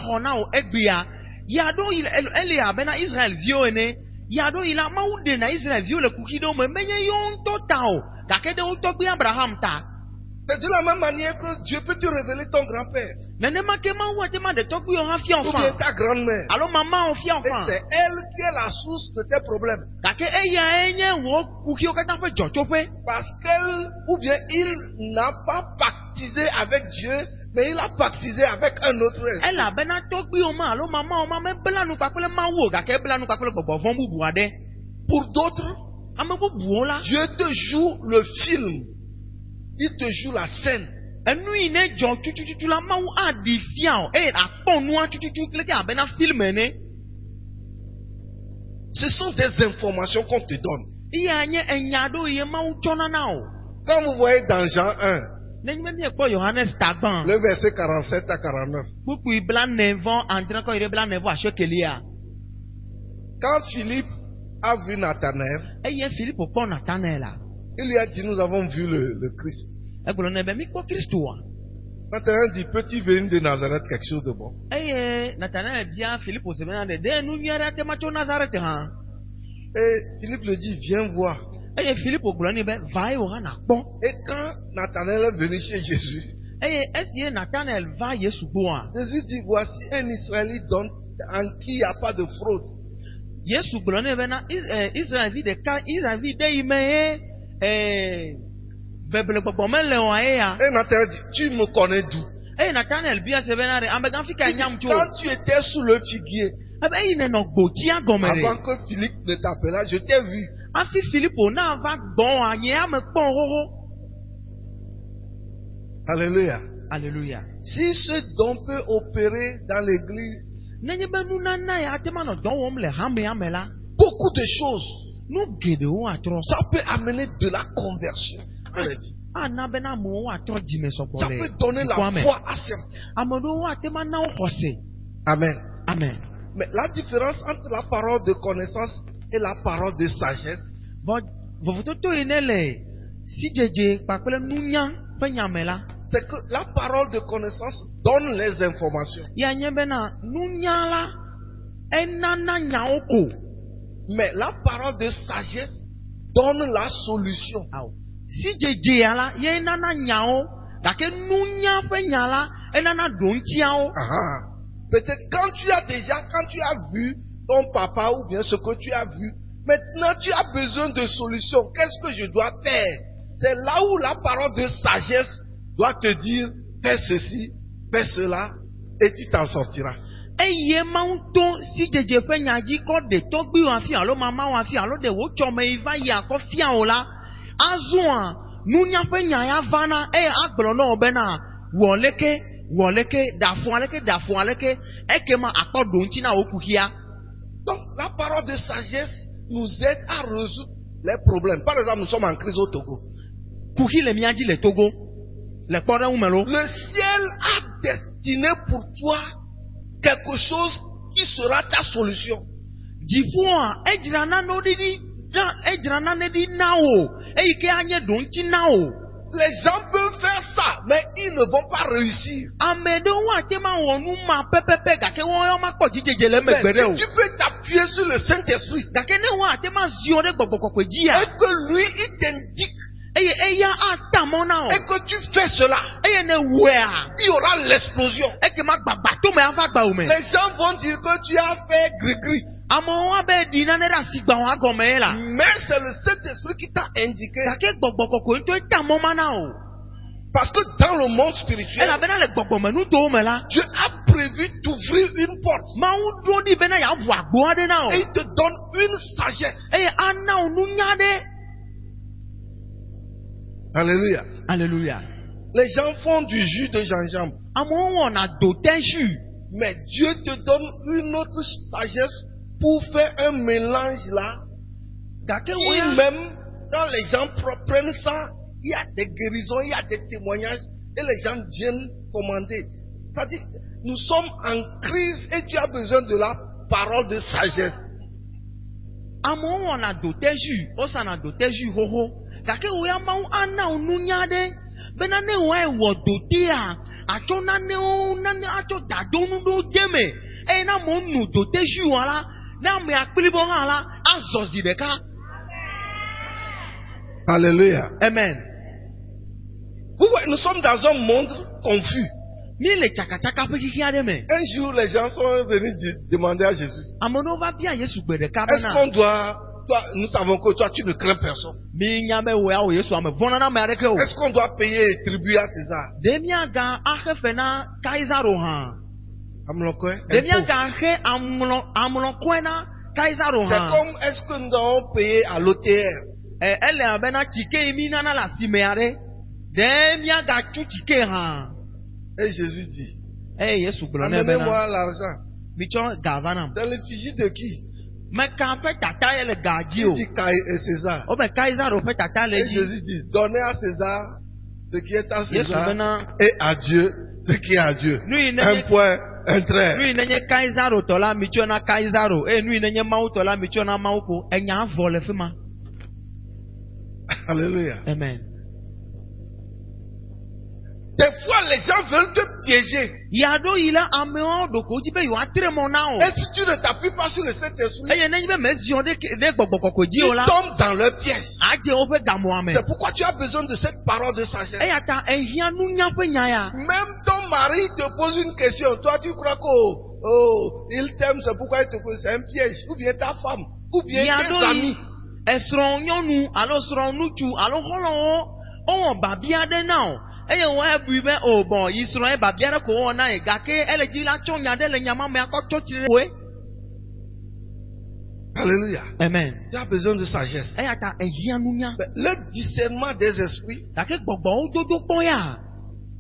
hona o egbia. Yado il elia bena Israël vio ene. Yado il a maude na Israël vio le kukido me menye yon totao. Gake de utogbi Abraham ta. C'est de la même manière que Dieu peut te révéler ton grand-père. Nenema ke ma wa te ma de togbi o ha fi Ou bien enfant. ta grand-mère. Alo maman o fi Et enfant. c'est elle qui est la source de tes problèmes. Gake eya enye wo kuki o kata fe jochope. Parce qu'elle, ou bien il n'a pas pactisé avec Dieu, mais il a pactisé avec un autre esprit. Ela bena togbi o ma alo mama o ma me blanu pakole ma wo gake blanu pakole bobo von bubu ade. Pour d'autres, Ame bubu o la. Dieu te joue le film. Il te joue la scène. Enu ine jo tututu la ma wo adi fiao. Apon nu tututu kleke abena film ene. Ce sont des informations qu'on te donne. Iya anye enyado ye ma wo chona na o. Quand vous voyez dans Jean 1, Nenye mi ekpo Johannes tagban. le verset 47 à 49, Buku ibla nevon andre ko ire bla nevo ashekelia. quand Philippe a vu Nathanaël, Eye Philippe po Nathanael. il lui a dit, nous avons vu le Christ. Egbolo nebe mi ko Kristo a. Nathanaël dit, peux-tu venir de Nazareth quelque chose de bon? Eye Nathanael bia Philippe o sebena de nu wiara te macho Nazareth ha. Et Philippe lui dit, viens voir. Eye Philippe o gbolo ni be va e o na po. Et quand Nathanaël est venu chez Jésus, Eye esie Nathanael va Yesu bo a. Jésus dit, voici un Israélite en qui il n'y a pas de fraude. Yesu gbolo ni be na Israel vi de ka Israel vi de ime beble gbogbo mele o ya. Et Nathanaël dit, tu me connais d'où? Eye Nathanael bia sebena re ambegan fika nyam tu. Quand tu étais sous le figuier, Ebe eye ne no gbo ti agomere. avant que Philippe ne t'appela, je t'ai vu. Afi Philippe na va gbon anye ame gbon hoho. Alléluia. Alléluia. Si ce don peut opérer dans l'église, Nenye be nu nana ya atema no don wom le hame ame la. beaucoup de choses, Nu gede o atro. ça peut amener de la conversion dans les vies. Ana be na mo o atro jime so Ça bole. peut donner la foi à certains. Amodo o atema na o hose. Amen. Amen. Mais la différence entre la parole de connaissance et la parole de sagesse, But vovoto to enele si jeje pakole nunya pe nyame la. c'est que la parole de connaissance donne les informations. Ya nye be na nunya la enana nyaoko. Mais la parole de sagesse donne la solution. Aw. Si jeje ya la ye enana nyao. Dake nunya pe nyala enana dontiao. Ah. Peut-être quand tu as vu ton papa ou bien ce que tu as vu, maintenant tu as besoin de solutions. Qu'est-ce que je dois faire? C'est là où la parole de sagesse doit te dire, fais ceci, fais cela, et tu t'en sortiras. Eye mauto si jeje pe nyaji ko de togbi wa fi alo mama wa fi alo de wo chome iva ya ko fi aola azua nunya pe nyaya vana agbro no bena woleke dafu aleke ekema akodo nti na okuhia. Donc la parole de sagesse nous aide à résoudre les problèmes. Par exemple, nous sommes en crise au Togo. Kuhi le miaji le Togo le kpore umelo. Le ciel a destiné pour toi quelque chose qui sera ta solution. Jifua ejrana no didi ejrana ne di nawo eike anye do nti nawo. Les gens peuvent faire ça, mais ils ne vont pas réussir. Mais si tu peux t'appuyer sur le Saint-Esprit, et que lui, il t'indique, et que tu fais cela, il y aura l'explosion. Les gens vont dire que tu as fait gris-gris. Mais c'est le Saint-Esprit qui t'a indiqué. Parce que dans le monde spirituel, Dieu a prévu d'ouvrir une porte. Et il te donne une sagesse. Alléluia. Alléluia. Les gens font du jus de gingembre. Mais Dieu te donne une autre sagesse pour faire un mélange là. Qui même, quand les gens prennent ça, il y a des guérisons, il y a des témoignages, et les gens viennent commander. C'est-à-dire, nous sommes en crise et tu as besoin de la parole de sagesse. Acho naneo nane acho dadonu do deme. Na mo nu do teju wala. Na me akpilibo hala azozi deka. Alléluia. Amen. Vous voyez, nous sommes dans un monde confus. Mi le chaka pe kiki ademe. Un jour, les gens sont venus demander à Jésus. Amono va bien Yesu gbe deka Est-ce bana. qu'on doit... Toi, nous savons que toi, tu ne crains personne. Mi nyame we awo Yesu ame vonana me areke o. Est-ce qu'on doit payer tribut à César? Demia ga ahefena kaisaro ha. Amlokwe? Demia ga he amlo kwena kaisaro C'est ha. comme, est-ce que nous devons payer à l'OTR? Elle abena chike imi nana la simeare. Demia ga chu chike ha. Et Jésus dit, Yesu gbe na amenez-moi l'argent. Mi cho gavana. Dans l'effigie de qui? Me ka pe tata ele gaji Il o. dit César. O be kaisaro pe tata le Et ji. Jésus dit, donnez à César ce qui est à Yesu César bena et à Dieu ce qui est à Dieu. lui Un nenye point, un trait. lui nenye kaisaro tola mi cho na kaisaro. Lui nenye mau tola mi cho na mau ko. Enya vole fima. Alléluia. Amen. Des fois, les gens veulent te piéger. Yado ila ameo doko jibe yo atre mo na o. Et si tu ne t'appuies pas sur le Saint-Esprit, Eye nenye be mezion de gbogboko ji tu o la. tombes dans leur piège. Aje o fe gamo ame. C'est pourquoi tu as besoin de cette parole de sagesse. Eya ta ehia nu nya pe nya ya. Même ton mari te pose une question. Toi, tu crois que il t'aime, c'est pourquoi il te pose. C'est un piège. Ou bien ta femme. Ou bien tes amis. Esron nyonu alo sron nuchu alo holo o ba bia de na o. Eye wo ebu be o bon isron e ba bia ko won na e gake ele ji la cho nya de le nyama me akoto tire we. Alléluia. Amen. Tu as besoin de sagesse. Eya ta ehia nu nya. Le discernement des esprits. Gake gbogbo o dodo pon ya.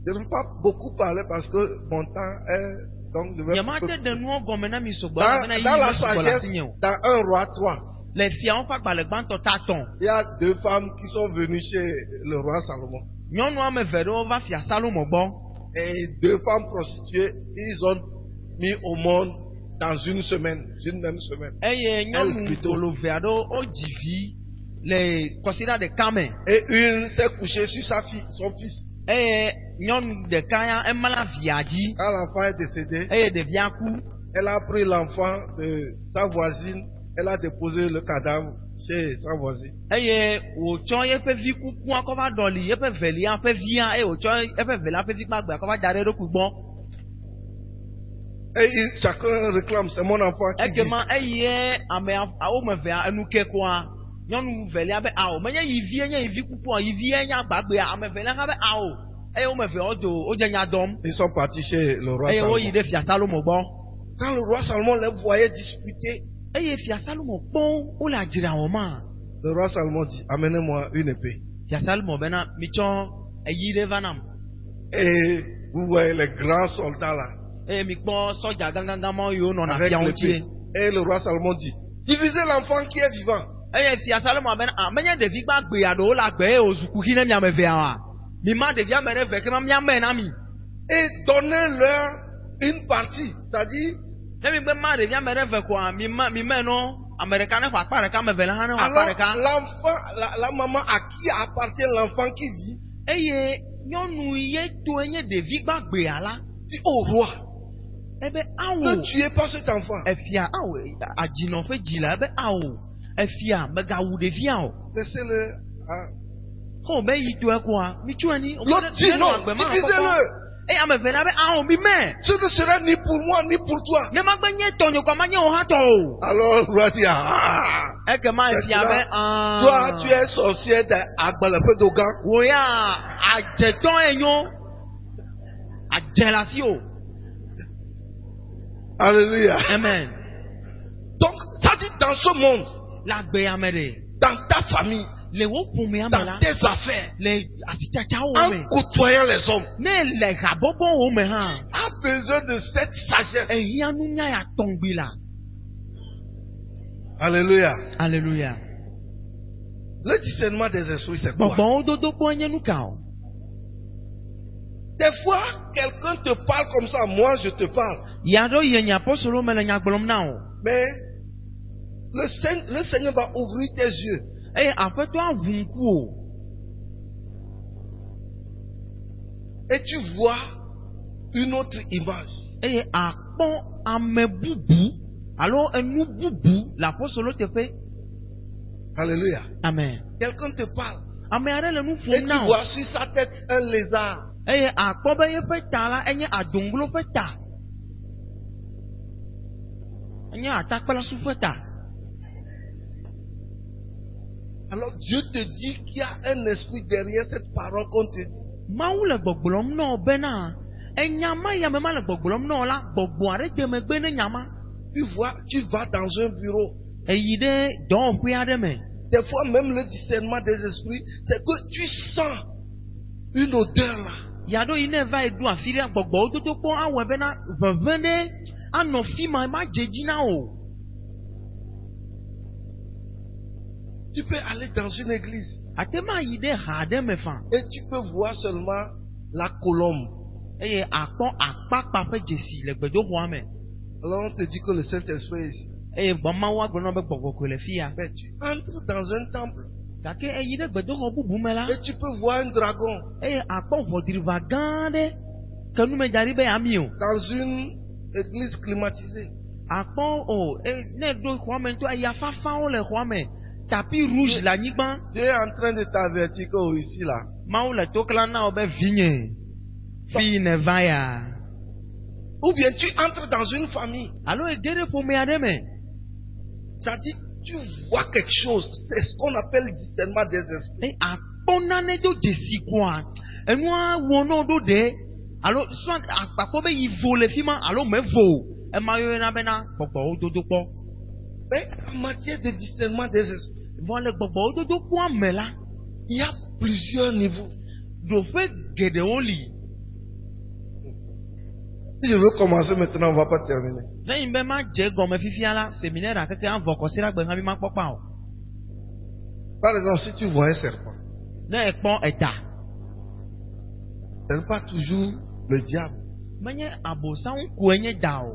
Je ne veux pas beaucoup parler parce que mon temps est donc je vais Yama te de nu ogome na mi sogbo dans na yi la mi sagesse, dans 1 roi 3, le fia on fa gba gbanto taton. il y a 2 femmes qui sont venues chez le roi Salomon. Nyonu ame ve do va fia Salomo gbo. Et 2 femmes prostituées, ils ont mis au monde dans une semaine, une même semaine. Eye nyonu tolove ado o jivi le considère de kame. Et une s'est couchée sur sa fille, son fils. Nyɔnu ɖeka ya emala via dzi. Quand l'enfant est décédé, Eye ɖevia ku. elle a pris l'enfant de sa voisine, elle a déposé le cadavre chez sa voisine. Eye wòtsɔ yeƒe vi kukua kɔ va ɖɔli yeƒe velia ƒe via eye wòtsɔ yeƒe velia ƒe vi gbagbe kɔ va da ɖe eɖokui gbɔ. Et chacun réclame, c'est mon enfant qui vit. Ekema eye awo me vea enu ke koa. Nyɔnu velia be awo menye yi vie nye yi vi kukua yi vie nye agbagbea ame velia hã be awo. Eye wo me ve wodze nya dɔm. Ils sont partis chez le roi Eye wo yi Salomon. ɖe fia Salomo gbɔ. Quand le roi Salomon les voyait discuter, Eye fia Salomo kpɔ wole adzra wɔm a. le roi Salomon dit, amenez-moi une épée. Fia Salomo bena mitsɔ eyi ɖe va nam. Et vous voyez les grands soldats là, Eye mi kpɔ sɔdza gãgãgã ma yiwo nɔna avec fia l'épée. ŋutie. Et le roi Salomon dit, divisez l'enfant qui est vivant. Eye fia Salomo bena menye ɖevi gbagbe aɖewo le agbe eye wòzu kuxi ne miame vea wa. Mi ma ɖevia me ɖe ve kema miame na mi. Et donnez-leur une partie. C'est-à-dire, Ne mi gbe ma ɖevia me ɖe ve koa mi me no ame ɖeka ne xɔ akpa ɖeka ame ve le hã ne xɔ akpa alors ɖeka. l'enfant, la maman à qui appartient l'enfant qui vit, Eye nyɔnu ye toe nye ɖevi gbagbea la. dit au roi, Ebe awo. ne tuez pas cet enfant. Efia awo adzinɔƒe dzi la ebe awo. Efia megawu ɖevia o. Laissez-le. à- Ko be yi to ekoa mi tso ni. L'autre dit non, divisez-le. Eye ame ve na be awo mi me. Ce ne sera ni pour moi ni pour toi. Ne ma gbe nye tɔnyo kɔ ma nye o hã tɔ o. Alors le roi dit, ah, Ekema efia be toi tu es sorcier d'Agbalepe Dogan. wo ya adzetɔ enyo. Adze la si o. Alléluia. Amen. Donc, ça dit dans ce monde, La gbe ame de. dans ta famille, Le wo ƒome ame dans la. tes affaires, Le asitsatsawo en me. côtoyant les hommes, Ne le habɔbɔ wo me hã. a besoin de cette sagesse. Ehia nunya ya tɔngbi la. Alléluia. Alléluia. Le discernement des esprits, c'est quoi? Gbɔgbɔ wo dodo kpɔ nye nu ka o. Des fois, quelqu'un te parle comme ça, moi je te parle. Yaɖo ye nye apɔsolo me le nya gblɔm na o. Mais le Seigneur va ouvrir tes yeux. Eye aƒetɔ aʋu ŋku o. Et tu vois une autre image. Eye akpɔ ame bubu alo enu bubu l'apostolo te fait. Alléluia. Amen. Quelqu'un te parle. Ame aɖe le nu Et ƒom tu na wo. vois sur sa tête un lézard. Eye akpɔ be yeƒe ta la enye adonglo ƒe ta. Enye atakpelasu ƒe ta. Alors Dieu te dit qu'il y a un esprit derrière cette parole qu'on te dit. Mawu le gbɔgblɔm na wo bena enyama ya me ma le gbɔgblɔm na wo la gbɔgbɔ aɖe de megbe ne nyama. Tu vas dans un bureau. Eyi ɖe dɔwɔƒe aɖe me. Des fois même le discernement des esprits, c'est que tu sens une odeur là. Yaɖo yi ne va yi ɖo afi ɖe gbɔgbɔwo dodo kpɔ awɔe bena ʋeʋẽ ɖe anɔ fi ma dze dzi na o. Tu peux aller dans une église. Ate ma yi ɖe ha aɖe me fa. Et tu peux voir seulement la colombe. Eye akpɔ akpakpa ƒe dzesi le gbedoxɔa me. Alors on te dit que le Saint-Esprit est ici. Eye gbɔmawo agblɔ na be gbɔgbɔ koe le fi ya. Mais tu entres dans un temple. Gake eyi ɖe gbedoxɔ bubu me la. Et tu peux voir un dragon. Eye akpɔ ʋɔdriva gã aɖe ke numedzaɖi be ami o. Dans une église climatisée. Akpɔ o ne ɖo xɔa me ŋutɔ eya fafawo le xɔa me. Tapis rouge le anyigba. Dieu est en train de t'avertir que ici là. Mawu le to kla na wo be vinye. Fi ne va ya. Ou bien tu entres dans une famille. Alo ege ɖe ƒome aɖe me. Ça dit tu vois quelque chose. C'est ce qu'on appelle le discernement des esprits. Akpɔ nane do dzesi koa. Enua wɔ no ɖo ɖe. Alo soit akpɔ be yi vo le fi ma alo me vo. Ema yɔna bena gbɔgbɔwo dodo kpɔ. Mais en matière de discernement des esprits. Vɔ le gbɔgbɔwo dodo kpɔa me la. Il y a plusieurs niveaux. Ɖoƒe geɖewo li. Si je veux commencer maintenant, on ne va pas terminer. Ne yi be ma dze gɔme fifia la, séminaire akeke avɔ kɔsi la gbe hã mi ma kpɔ kpa o. Par exemple, si tu vois un serpent. Ne ekpɔ eta. Ce n'est pas toujours le diable. Menye abosanwu koe nye da o.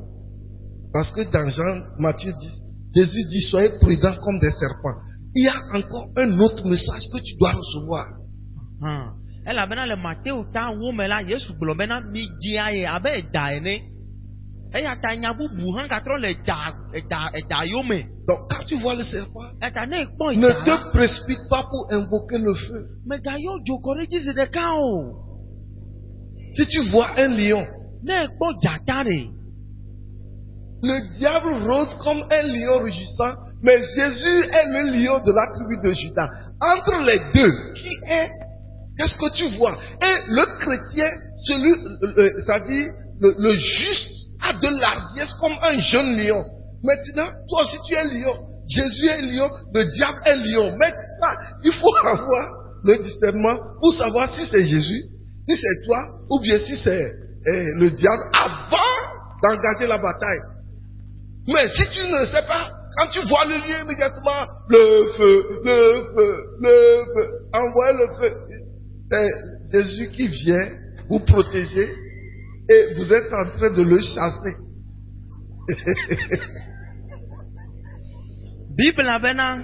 Parce que dans Jean, Matthieu 10, Jésus dit soyez prudents comme des serpents. Il y a encore un autre message que tu dois recevoir. Elabena le Matteo ta wo me la Yesu gblɔ bena mi dzi aye abe eda ene. Eya ta nya bubu hã gatrɔ le eda yome. Donc quand tu vois le serpent, eta ne ekpɔ ne eda te précipite pas pour invoquer le feu. megayɔ dzokɔ ɖe dzi zi ɖeka o. Si tu vois un lion, ne ekpɔ dzata ɖe. le diable rôde comme un lion rugissant, mais Jésus est le lion de la tribu de Juda. Entre les deux, qui est? Qu'est-ce que tu vois? Et le chrétien, celui, c'est-à-dire le juste, a de l'ardiesse comme un jeune lion. Maintenant, toi aussi tu es lion. Jésus est lion, le diable est lion. Maintenant, il faut avoir le discernement pour savoir si c'est Jésus, si c'est toi, ou bien si c'est le diable, avant d'engager la bataille. Mais si tu ne sais pas, quand tu vois le lion immédiatement, le feu, envoie le feu. C'est Jésus qui vient vous protéger et vous êtes en train de le chasser. Bible avena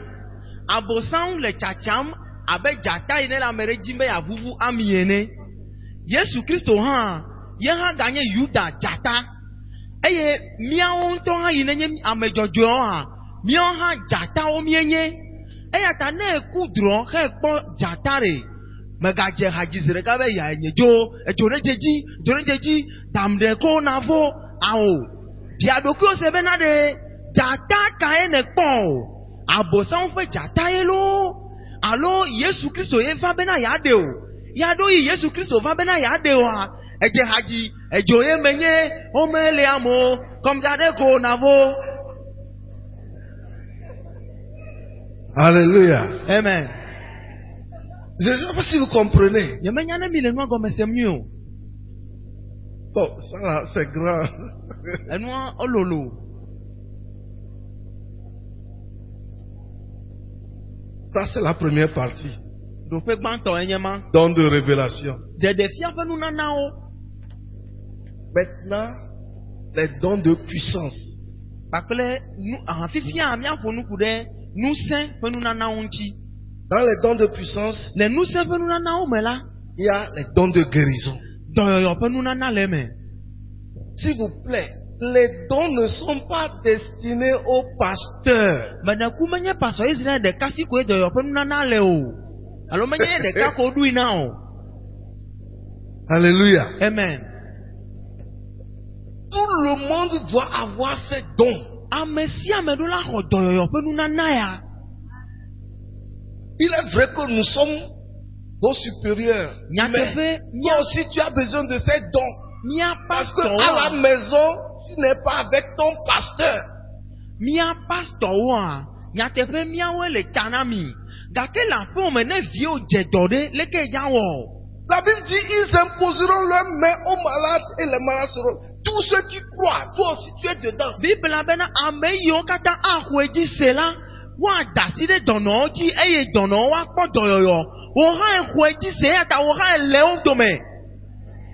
abosanwu le tsatsam abe dzata yi ne le ame ɖe dzi be yavuvu ami ene. Yesu Kristo hã ye hã ganye Yuda dzata. Eye míawo ŋutɔ hã yi ne nye ame dzɔdzɔewo hã míawo hã dzatawo míenye. Eya ta ne eku drɔ he kpɔ dzata ɖe. Megadze hadzi zi ɖeka be ya nye dzo ɖe dzi dam ɖe ko na vo awo. Bia ɖokuiwo se bena ɖe dzata kae ne kpɔ o. Abosanwu ƒe dzata ye lo. Alo Yesu Kristo ye va bena ya ɖe o. Ya ɖo yi Yesu Kristo va bena ya ɖe o. Edze hadzi edzo ye menye womele amo kɔm da ɖe ko na vo. Alléluia. Amen. Je ne sais pas si vous comprenez. Yemenya ne mi le nua gɔme sem nyuie o. Bon, ça là, c'est grand. Enua ololo. Ça, c'est la première partie. Ɖoƒe gbãtɔ enye ma. Don de révélation. Ɖeɖefia ƒe nunanawo. Maintenant, les dons de puissance. Kpakple fifia miaƒo nuku ɖe ŋusẽ ƒe nunanawo ŋuti. Dans les dons de puissance, le ŋusẽ ƒe nunanawo me la, il y a les dons de guérison. dɔyɔyɔ ƒe nunana le me. s'il vous plaît, les dons ne sont pas destinés aux pasteurs. Mene ku menye pastor Israel de kasi ko dɔyɔ ƒe nunana le o. Alo menye ɖeka ko ɖui na o. Alléluia. Amen. Tout le monde doit avoir ses dons. Ame sia ame ɖo la xɔ dɔyɔyɔ ƒe nunana ya. Il est vrai que nous sommes vos supérieurs. Nyateƒe, Mais toi aussi tu as besoin de ces dons. Mia Parce que pastor à la wa, maison, tu n'es pas avec ton pasteur. mia pastor wa, nyateƒe miawoe le tana mi. Gake le aƒewo me ne viwo dze dɔ ɖe leke ya wɔ. La Bible dit ils imposeront leurs mains aux malades et les malades seront. Tous ceux qui croient, toi aussi tu es dedans. Bibla bena ame yiwo katã axɔe dzi se la, woada asi ɖe dɔnɔwo dzi eye dɔnɔwo akpɔ dɔyɔyɔ. Wo hã exɔe dzi se ya ta wo hã le wo dome.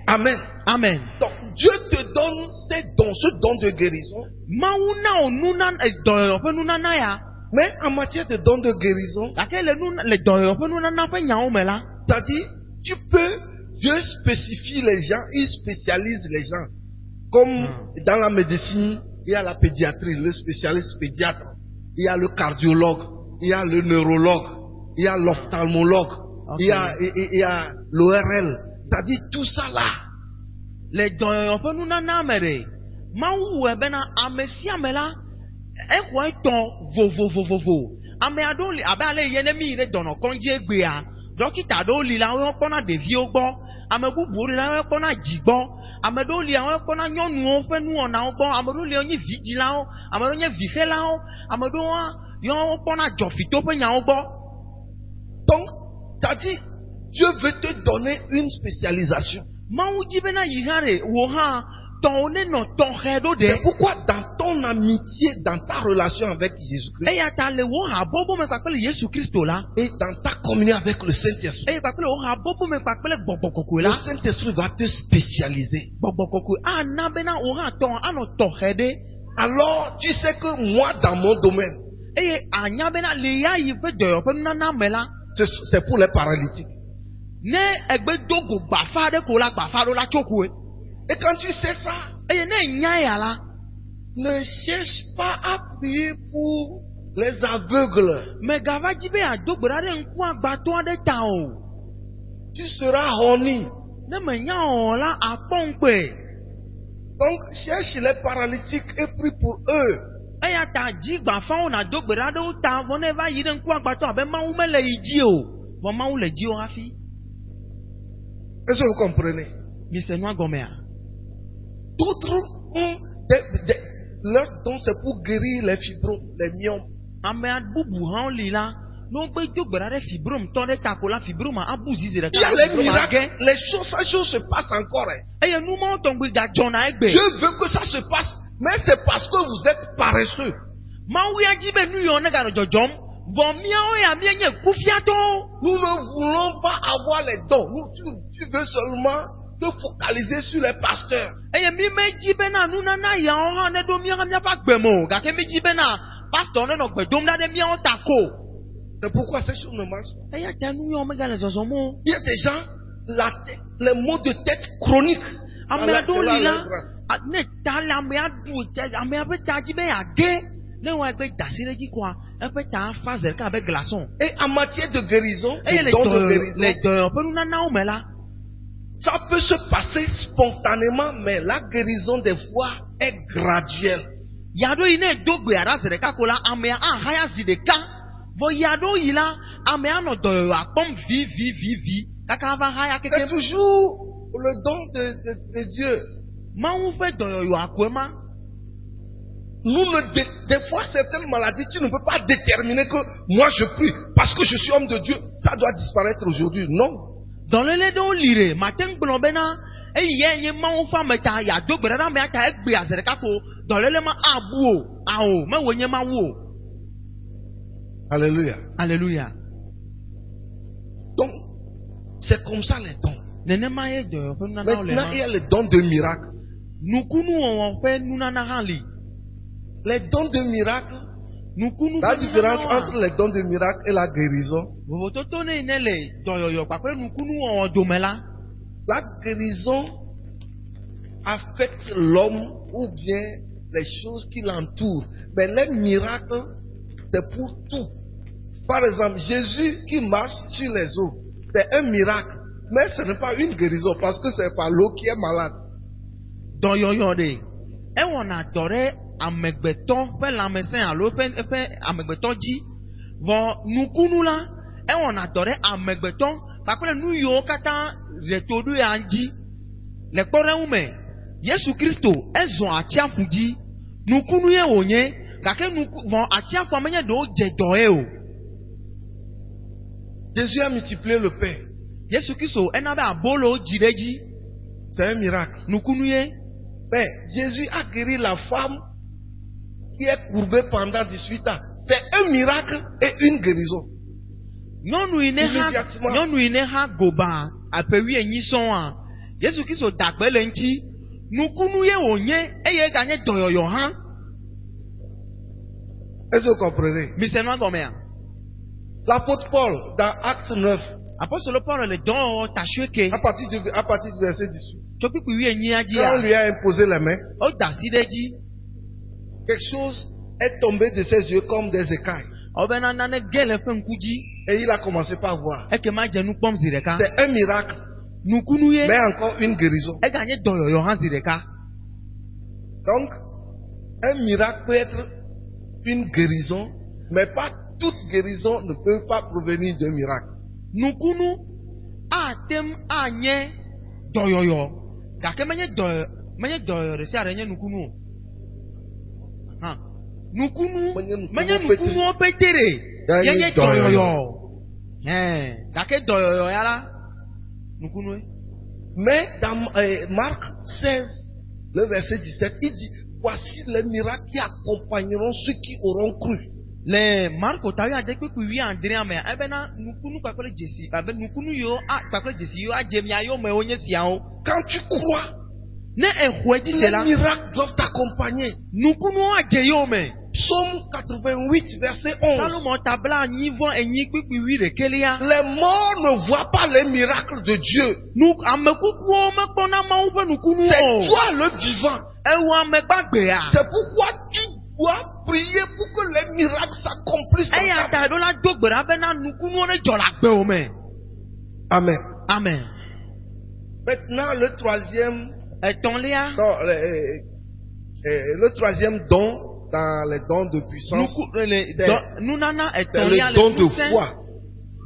Amen. Amen. Donc Dieu te donne ces dons, ce don de guérison. Mawu na wo nunana dɔyɔyɔ ƒe nunana ya. Mais en matière de don de guérison, Gake le dɔyɔyɔ ƒe nunana ƒe nyawo me la, c'est-à-dire, tu peux, Dieu spécifie les gens, il spécialise les gens. Comme dans la médecine, il y a la pédiatrie, le spécialiste pédiatre. Il y a le cardiologue, il y a le neurologue, il y a l'ophtalmologue, Okay. il y a l'ORL. C'est-à-dire, tout ça là. le dɔyɔyɔ ƒe nunana me ɖe, Mawu wɔe bena ame sia ame la, exɔe tɔ vovovovovo. Ame aɖewo li abe ale yi ne mi yi ɖe dɔnɔkɔdzi egbea, dɔkita aɖewo li la wo kpɔna ɖeviwo gbɔ, ame bubuwo li la wo kpɔna dzi gbɔ, ame ɖewo li la wo kpɔna nyɔnuwo ƒe nuwɔnawo gbɔ, ame ɖewo li wonye vidzilawo, ame ɖewo nye vixelawo, ame ɖewo hã wo kpɔna dzɔfito ƒe nyawo gbɔ. Donc, c'est-à-dire, Dieu veut te donner une spécialisation. Mawu dzi bena yi hã ɖe wo hã tɔwo ne nɔ tɔxɛ ɖo ɖe. C'est pourquoi dans ton amitié, dans ta relation avec Jésus-Christ Eya ta le wo habɔbɔ me kpakple Yesu Kristo la, et dans ta communion avec le Saint-Esprit, eye kpakple wo habɔbɔ me kpakple gbɔgbɔ kɔkɔe le la, Saint-Esprit va te spécialiser. gbɔgbɔ kɔkɔe ana bena wo hã tɔ anɔ tɔxɛ ɖe. Alors, tu sais que moi, dans mon domaine, Eye anya bena le ya yi ƒe dɔyɔƒe nunana me la, c'est pour les paralytiques. ne egbe do go gbafa ɖe ko la gbafa ɖo la tso koe. Et quand tu sais ça, Eye ne nya ya la, ne cherche pas à prier pour les aveugles. megava dzi be ado gbe ɖa ɖe ŋkuagbãtɔ aɖe ta o. Tu seras honni. Ne menya o la akpɔ ŋukpe. Donc, cherche les paralytiques et prie pour eux. Eya ta dzi gbafawo na do gbe ɖa ɖe wo ta vɔ ne va yi ɖe ŋkuagbãtɔ abe Mawu mele yi dzi o, vɔ Mawu le dzi o hafi. Est-ce que vous comprenez? Mise nua gɔmea. D'autres ont leur don, c'est pour guérir les fibromes, les myomes. Amea bubu hã li la, no gbe do gbe ɖa ɖe fibrome tɔ ɖe ta ko la fibrome abu zizi ɖeka. Il y a les miracles, les choses, ces choses se passent encore. Eye nu mawo tɔgbe gadzɔna egbe. Dieu veut que ça se passe, mais c'est parce que vous êtes paresseux. Mawu ya dzi be nu yiwo ne ganɔ dzɔdzɔm, vɔ miawo ya mienye kufiatɔwo. Nous ne voulons pas avoir les dons. Tu veux seulement te focaliser sur les pasteurs. Eye mi me dzi bena nunana yawo hã ne ɖo miawo miaƒe agbe me o, gake mi dzi bena pastor ne nɔ gbe dom ɖa ɖe miawo ta ko. C'est pourquoi ces choses ne marchent pas. Eya ta nu yawo megale zɔzɔm o. Il y a des gens, les maux de tête chroniques. Ame aɖewo li la, ne ta le amea ɖu, amea ƒe ta dzi be yage, ne wɔe gbe dasi ɖe dzi koa, eƒe ta afa ze ɖeka abe glaçon. Et en matière de guérison, Eye de don de le guérison, dɔyɔƒe nunanawo me la, ça peut se passer spontanément, mais la guérison des fois est graduelle. yaɖo yi ne do gbe aɖa ze ɖeka ko la, amea ahaya zi ɖeka, vɔ yaɖo yi la, amea nɔ dɔyɔyɔ akpɔm vi, kaka va haya C'est keke. toujours le don de Dieu. Mawu ƒe dɔyɔyɔ akoe ma. Des fois, certaines maladies, tu ne peux pas déterminer que moi je prie parce que je suis homme de Dieu, ça doit disparaître aujourd'hui. Non. Dɔlele ɖewo li ɖe, mate ŋu gblɔ bena eyi nye Mawu ƒe ame ta yado gbe ɖa ɖe amea ta egbe aze ɖeka ko dɔlele ma abu o, ao, mewoe nye Mawu o. Alléluia. Alléluia. Donc, c'est comme ça les dons. Nenema ye dɔyɔƒe nunanawo le Maintenant, il y ma. a les dons de miracle. Nukunu wɔwɔ ƒe nunana hã li. Les dons de miracle, Nukunu la ƒe différence nunanawo entre les dons de miracle et la guérison. vovototo ne yi ne le dɔyɔyɔ kpakple nukunu wɔwɔ dome la, La guérison affectent l'homme ou bien les choses qui l'entourent. Mais les miracles, c'est pour tout. Par exemple, Jésus qui marche sur les eaux, c'est un miracle. Mais ce n'est pas une guérison parce que c'est pas l'eau qui est malade. Dans yoyode, on adorait amegbeton, fait la médecin à l'eau, fait amegbeton dit, vont nous kunula, et on adorait amegbeton, parce que nous yo kata retourne à dit, les corps humains, Jésus Christo, elles ont atia fudi, nous kunuye onye, kake nous vont atia famille do jedoeo. Jésus a multiplié le pain. Jésus Christo, en avait un bolo jireji. C'est un miracle. Nous kunuye. Mais Jésus a guéri la femme qui est courbée pendant 18 ans. C'est un miracle et une guérison. Nyɔnu yi ne ha goba apewi enyi sɔn a Yesu Kristo dagbe le ŋuti nukunu ye wònye eye ganye dɔyɔyɔ hã. Est-ce que vous comprenez? Misɛnua gɔmea. L'apôtre Paul dans Acte 9. Apostole Paul le dɔn tasueke. À partir du verset 18. Tsɔkpikpi wi enyi a dzi Quand on a. lui a imposé les mains, O da si ɖe dzi. quelque chose est tombé de ses yeux comme des écailles. Ɔbɛna nane ge le ƒe ŋku dzi. Et il a commencé par voir. Ekema dze nu kpɔm zi ɖeka. C'est un miracle, Nukunu ye. mais encore une guérison. Eganye dɔyɔyɔ hã zi ɖeka. Donc, un miracle peut être une guérison, mais pas toute guérison ne peut pas provenir d'un miracle. Nukunu atem anye dɔyɔyɔ gake menye dɔyɔyɔ ɖe sia ɖe nye nukunu o. Hã. Nukunu menye nukunuwo pete ɖe yenye dɔyɔyɔ. Gake dɔyɔyɔ ya la nukunu ye. Mais dans Marc 16, le verset 17, il dit: voici les miracles qui accompagneront ceux qui auront cru. Le Marko tawi ade kpekpe wi andre me ebena nukunu kpakple jesi abe nukunu yo a kpakple jesi yo adze mia yo me wonye siawo. Quand tu crois, ne ehwe di les cela miracles doivent t'accompagner. nukunu adze yo me. Psaume 88, verset 11. Salomo tabla nyivo enyi kpekpe wi rekelia. Les morts ne voient pas les miracles de Dieu. Nu amekukuwo me kpɔna Mawu ƒe nukunu C'est o. toi le vivant. Ewo ame gbagbea. C'est pourquoi tu dois prier pour que les miracles s'accomplissent. Eya ta ɖo la do gbe ɖa bena nukunuwo ne dzɔ le agbewo me. Amen. Amen. Maintenant, le troisième, Etɔ̃lia. non, le troisième don dans les dons de puissance, Nunana c'est etɔ̃lia le don le de nusẽ. foi.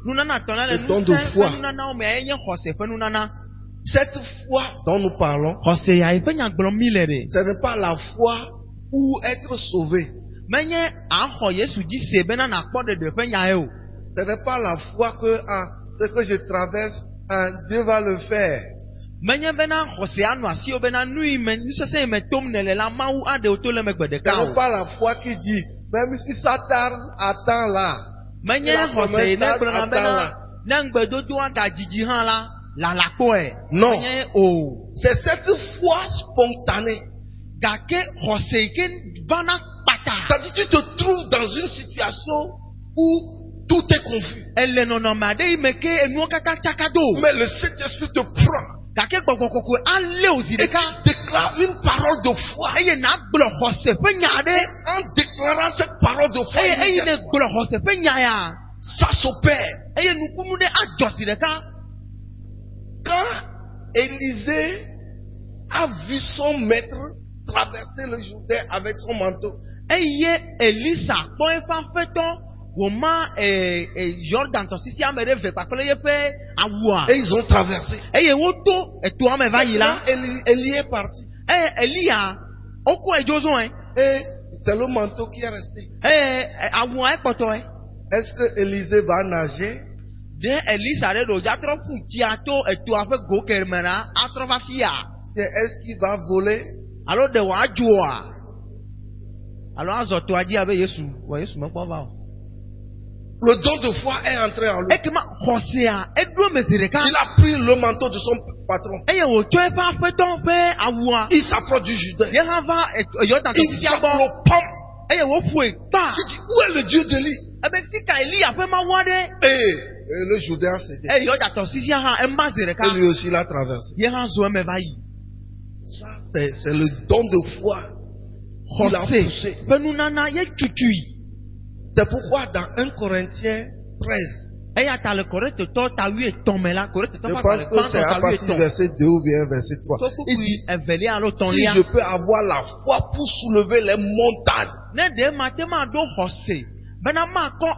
Nunana etɔ̃lia le Le don de nusẽ foi. ƒe nunanawo me enye xɔse ƒe nunana. Cette foi dont nous parlons, Xɔse ya yi ƒe nyagblɔm mi le ɖe. ce n'est pas la foi pour être sauvé. Menye axɔ Yesu dzi se bena nakpɔ ɖeɖe ƒe nya ye o. Ce n'est pas la foi que ce que je traverse, Dieu va le faire. Menye bena xɔse anɔ asi wo bena nu yi me nusese yi me tom ne le la Mawu aɖewo to le megbe Ce ɖeka n'est o. pas la foi qui dit, même si ça tarde, attends là. Menye xɔse yi ne gblɔna bena ne ŋgbedodoa gadzidzi hã la lala kpɔe. Non. Menye o. C'est cette foi spontanée. Gake xɔse yi ke vana kpata. C'est-à-dire tu te trouves dans une situation où tout est confus. Ele nɔnɔme aɖe yi me ke enuwo katã tsaka do. Mais le Saint-Esprit te prend Gake gbɔgbɔ kɔkɔe alé o zi et tu ɖeka. déclares une parole de foi. Eye na gblɔ xɔse ƒe nya Et ɖe. en déclarant cette parole de foi, Eye ne gblɔ xɔse ƒe nya ya. ça s'opère. Eye nukunu ɖe adzɔ zi ɖeka. Quand Élisée a vu son maître traverser le Jourdain avec son manteau, Eye Elisa kpɔ eƒe aƒetɔ wòma Jordan tɔsisi ame ɖe ve kpakple yeƒe awua. et ils ont traversé. Eye woto etoa me va yi la. Élie est parti. Eye Elia wokɔ edzo zɔe. Et c'est le manteau qui est resté. Eye awua ekpɔtɔe. Est-ce que Élisée va nager? De Elisa ɖe ɖo dza trɔ ƒu tsia to etoa ƒe go keme na atrɔ va fia. Est-ce qu'il va voler? Alo ɖe wòadzoa. Alo azɔ toa dzi abe Yesu mekpɔ va o. Le don de foi est entré en lui. Ekema xɔsea eɖo me zi ɖeka. Il a pris le manteau de son patron. Eye wòtsɔ eƒe aƒetɔ ƒe awua. Il s'approche du Jourdain. Ye hã va Yordan Il tɔsisia frappe gbɔ. le pomme. Eye wòƒoe kpa. Il dit, où est le Dieu d'Élie? Ebe fika Elia ƒe mawu aɖe. Et le Jourdain a cédé. Eye Yordan tɔsisia hã ema zi Et ɖeka. lui aussi l'a traversé. Ye hã zɔ eme va yi. Ça, c'est le don de foi qui l'a Xɔse poussé. ƒe nunana ye tutui. C'est pourquoi dans 1 Corinthiens 13, Eya ta le Korintetɔ ta 8 me la Korintetɔ je ƒe pense que c'est à agbalẽ partir du verset 2 ou bien verset 3. So Il kukui dit, evelia alo si tɔlia. je peux avoir la foi pour soulever les montagnes, Ne ɖe mate ma ɖo xɔse bena makɔ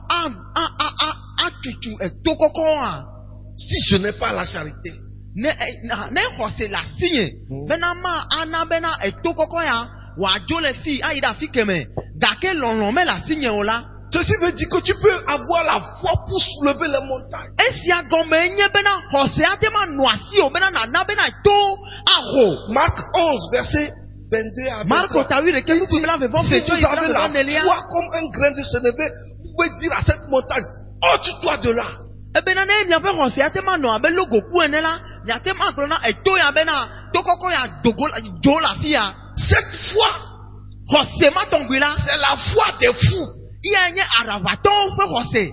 atutu eto kɔkɔa. si je n'ai pas la charité, Ne xɔse le asinye bena ma ana bena eto kɔkɔ ya wòadzo le fi ayi ɖe afi keme gake lɔlɔ mele asinye o la. ceci veut dire que tu peux avoir la foi pour soulever les montagnes. Esia gɔme nye bena xɔse ate ma nɔ asi o bena nana bena to aho. Marc 11, verset 22 à 23. Marko ta 8 ke nuku bla vevɔ Si fetɔ vous yi avez bla la vevɔ nelia. foi comme un grain de sénévé, vous pouvez dire à cette montagne, ôte-toi de là. Ebena ne miaƒe xɔse ate ma nɔ abe logoku ene la miate ma gblɔ na eto ya bena to kɔkɔ ya dogo dzo le afi ya. Cette foi, Xɔse ma tɔŋgbi la. c'est la foi des fous. Iya nye aravatɔwo ƒe xɔse.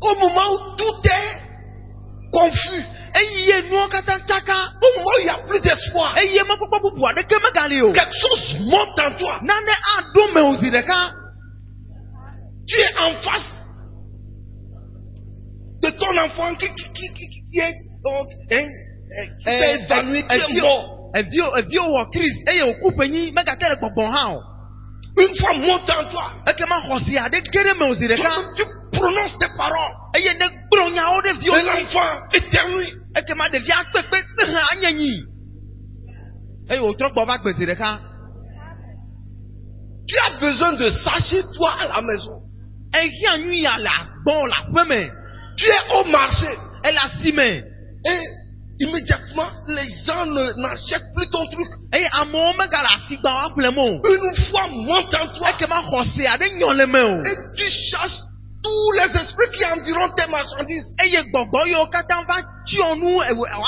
Au moment où tout est confus, Eye nuwo katã tsaka. au moment où il n'y a plus d'espoir, Eye mekpɔkpɔ bubu aɖeke megali o. quelque chose monte en toi. Nane aɖo me o zi ɖeka. Tu es en face de ton enfant qui est donc, qui s'est évanoui, qui est mort. Evio wɔ Chris eye wòku ƒenyi megate le gbɔgbɔm hã o. Une fois monte en toi, Ekema xɔse aɖe ge ɖe me o zi ɖeka. toi-même tu prononces tes paroles. Eye ne gblɔ nyawo ɖe viwo Et dzi. l'enfant éternue. Ekema ɖevia kpekpe hã anye nyi. Eye wòtrɔ gbɔ va gbe zi ɖeka. Tu as besoin de ça chez toi à la maison. Ehia nyui ya le agbɔ le aƒe me. Tu es au marché Ele asime. et immédiatement les gens n'achètent plus ton truc. Eye amewo megale asigbawo aƒle me o. Une fois monte en toi Ekema xɔse aɖe nyɔ le me o. et tu cherches tous les esprits qui environnent tes marchandises. Eye gbɔgbɔ yiwo katã va tsyɔ nu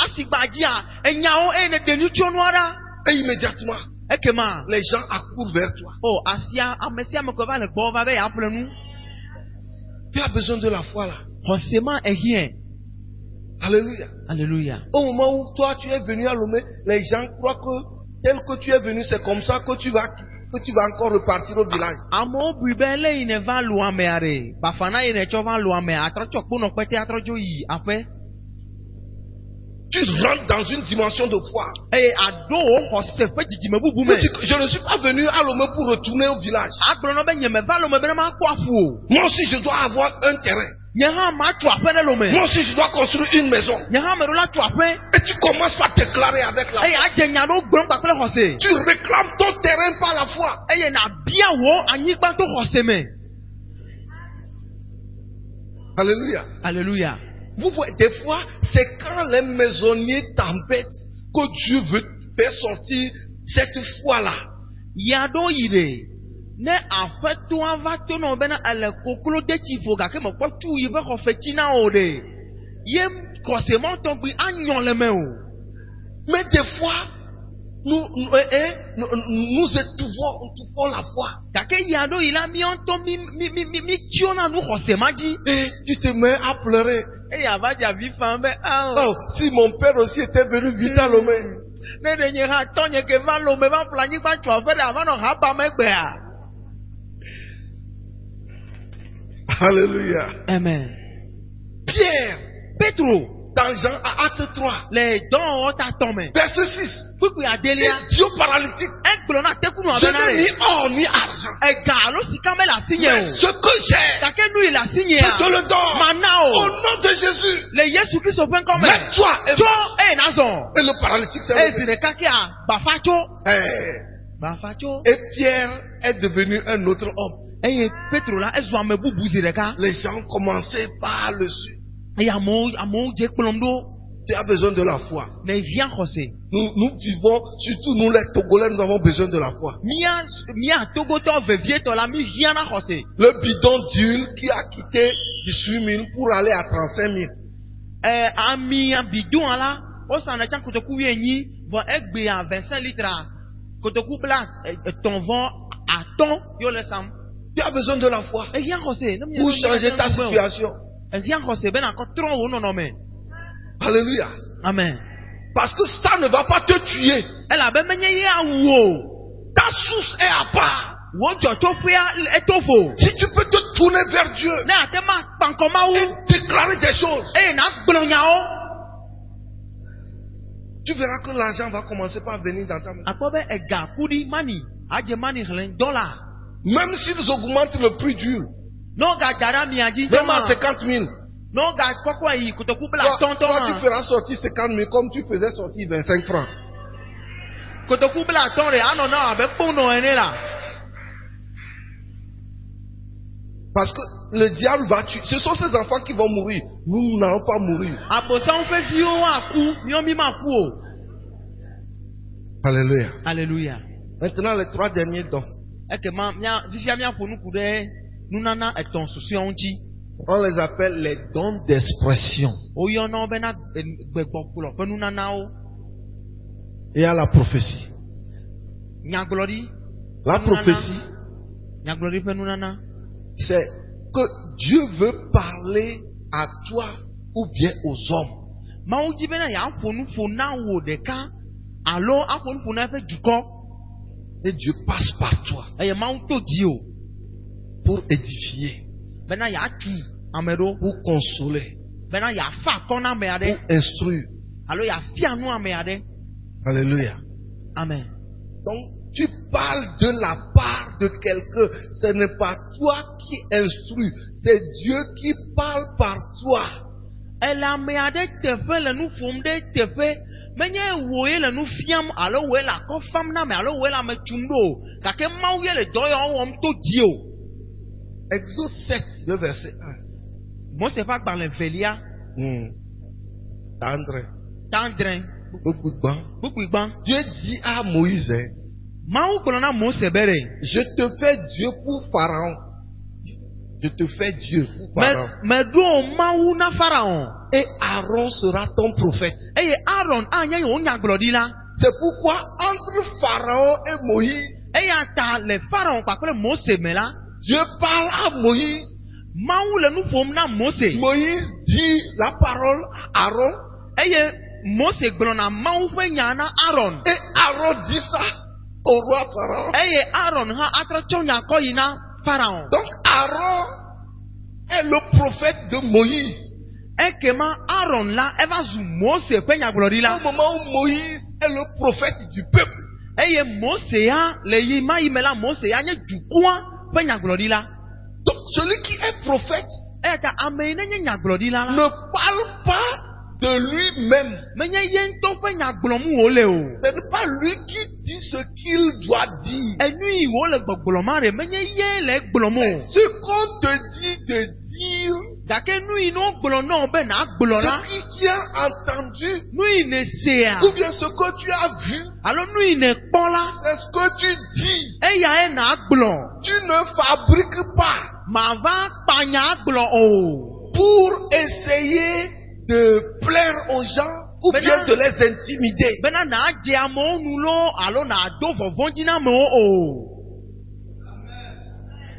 asigba dzia enyawo eye ne ɖe nu tsyɔ nua ɖa. Et immédiatement, Ekema les gens accourent vers toi. o asia ame sia ame ke va le gbɔ va be yeaƒle nu. Tu as besoin de la foi là. Xɔse ma ehie. Alléluia. Alléluia. Au moment où toi tu es venu à Lomé, les gens croient que tel que tu es venu, c'est comme ça que tu vas encore repartir au village. Amewo bui be le yine va lu amea ɖe. Bafana yine tsɔ va lu amea atrɔ tsɔ kponɔ kpɛtɛ atrɔ dzo yi aƒe. Tu rentres dans une dimension de foi. Eye aɖo wo xɔse ƒe dzidzime bubu me. Tu dis que je ne suis pas venu à Lomé pour retourner au village. Agblɔ na be nye me va lo me bena makpɔ afu o. Moi aussi je dois avoir un terrain. Nye hã matso aƒe ɖe lo me. Moi aussi je dois construire une maison. Nye hã me ɖo la tso aƒe. Et tu commences par déclarer avec la foi. Eye adze nya ɖewo gblɔm kpakple xɔse. Tu réclames ton terrain par la foi. Eye na bia wo anyigba to xɔse me. Alléluia. Alléluia. Vous voyez, des fois, c'est quand les maisonniers t'embêtent que Dieu veut faire sortir cette foi-là. Ya ɖo yi ɖe. Ne aƒetoa va to nɔ bena ele koklo de tsi vo gake mekpɔ tu yi ƒe xɔ fetsi na o ɖe. Ye xɔse mɔtɔgbi anyɔ le me o. Mais des fois, nous étouffons la foi. Gake ya ɖo yi la míɔtɔ mi tsyɔ na nu xɔse ma dzi. Et tu te mets à pleurer. Eye ava dze avi fam be Oh, si mon père aussi était venu vite à Lomé. Ne ɖe nye hã tɔ nye ke va lo me va ƒle anyigba tso aƒe ɖe ava nɔ ha ba me gbea. Alléluia. Amen. Pierre, Petro dans Jean acte 3, le dɔwɔwɔ ta tɔ me. verset 6. Kpukpui adelia. Idiot paralytique. Egblɔ na tekunu Je abena n'ai ni ɖe. or ni argent. Ega alo sika mele asinye Mais o. ce que j'ai, Gake nu yi le je asinyea. te le donne. Mana Au o. nom de Jésus. Le Yesu Kristo ƒe ŋkɔ me. Lève-toi et Tso eye nazɔ. Et le paralytique s'est Eye zi levé. ɖeka kea bafa tso. Eh, Bafa tso. Et Pierre est devenu un autre homme. Eye Petro la ezu ame bubu zi ɖeka. Les gens commençaient par le suivre. Eye amewo dze kplɔm ɖo. Tu as besoin de la foi. Ne via xɔse. Nous vivons, surtout nous les Togolais, nous avons besoin de la foi. Mia togotɔ vevietɔ la mi via na xɔse. Le bidon d'huile qui a quitté 18 000 pour aller à 35 000. Ami bidon la wosana tsa kotoku 8 vɔ egbea 25 litres. Kotoku bla etɔ̃ atɔ̃ yo le sam. Tu as besoin de la foi Ehia xɔse. pour changer ta situation. Ehia xɔse bena kɔ trɔ wo nɔnɔme. Alléluia. Amen. Parce que ça ne va pas te tuer. Elle a même dit Ta source est à part. Si tu peux te tourner vers Dieu et déclarer des choses, tu verras que l'argent va commencer par venir dans ta main. Même s'ils augmentent le prix dur, même à 50 000, toi tu feras sortir 50 000 comme tu faisais sortir 25 francs. Parce que le diable va tuer. Ce sont ces enfants qui vont mourir. Nous n'allons pas mourir. Alléluia. Alléluia. Maintenant, les 3 derniers dons. On les appelle les dons d'expression. Il y a la prophétie. La prophétie, c'est que Dieu veut parler à toi ou bien aux hommes. Et Dieu passe par toi pour édifier, pour consoler, pour instruire. Alléluia. Amen. Donc, tu parles de la part de quelqu'un. Ce n'est pas toi qui instruis, c'est Dieu qui parle par toi. Exode 7, le verset 1. Dieu dit à Moïse, je te fais Dieu pour Pharaon. Je te fais Dieu pour Pharaon. Et Aaron sera ton prophète. C'est pourquoi entre Pharaon et Moïse, Dieu parle à Moïse. Moïse dit la parole à Aaron. Et Aaron dit ça au roi Pharaon. Donc Aaron est le prophète de Moïse. Au moment où Moïse est le prophète du peuple. Donc celui qui est prophète ne parle pas de lui-même. Ce n'est pas lui qui dit ce qu'il doit dire. Ce qu'on te dit de dire, ce que tu as entendu, ou bien ce que tu as vu, c'est ce que tu dis. Tu ne fabriques pas pour essayer de plaire aux gens ou bien de les intimider.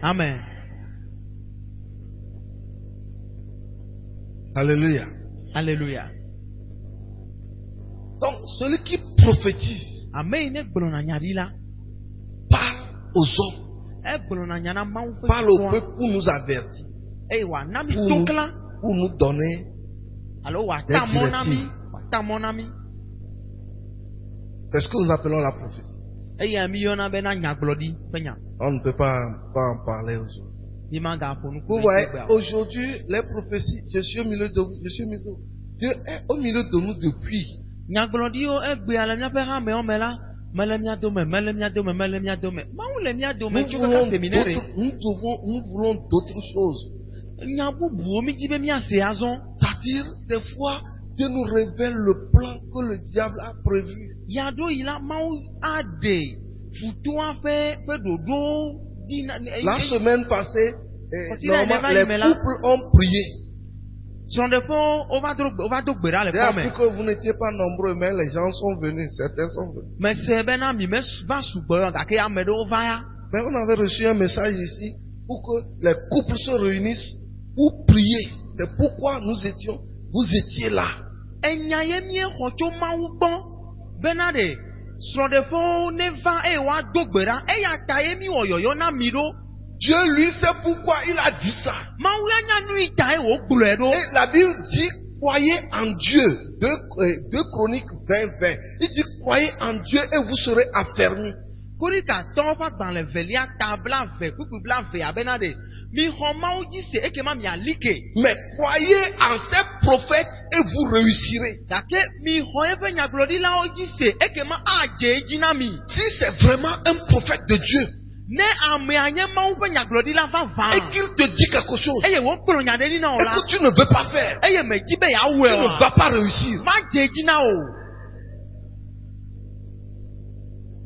Amen. Alléluia. Alléluia. Donc celui qui prophétise parle aux hommes, parle au peuple pour nous avertir, pour nous donner des directives. C'est ce que nous appelons la prophétie. On ne peut pas en parler aujourd'hui. Vous voyez, aujourd'hui, les prophéties, je suis au milieu de vous, Dieu est au milieu de nous depuis. Nous voulons d'autres choses. C'est-à-dire, des fois, Dieu nous révèle le plan que le diable a prévu. La semaine passée, les couples ont prié. J'ai appris que vous n'étiez pas nombreux, mais les gens sont venus, certains sont venus. Mais on avait reçu un message ici pour que les couples se réunissent pour prier. C'est pourquoi vous étiez là. enya ye mie xɔ tso Mawu gbɔ bena de srɔ̃ɖeƒewo neva eye woado gbe ɖa eya ta ye mi wɔ yɔyɔ na mi ɖo. Dieu lui sait pourquoi il a dit ça. Mawu ya nya nu yi ta ye wògblɔe ɖo. Et la Bible dit croyez en Dieu. 2 Chroniques 20:20. Il dit croyez en Dieu et vous serez affermis. Korintatɔwo ƒe agbalẽ velia ta blave kpukpu blave abena de mi xɔ Mawu dzi se ekema miali ke. Mais croyez en ces prophètes et vous réussirez. Gake mi xɔ eƒe nyagblɔɖilawo dzi se ekema adze edzi na mi. Si c'est vraiment un prophète de Dieu Ne amea nye Mawu ƒe nyagblɔɖila vavã. et qu'il te dit quelque chose Eye wògblɔ nya ɖe ɖi na wò et la. que tu ne veux pas faire, Eye medzi be tu yeawɔe ne o. vas pas réussir. Madze edzi na o.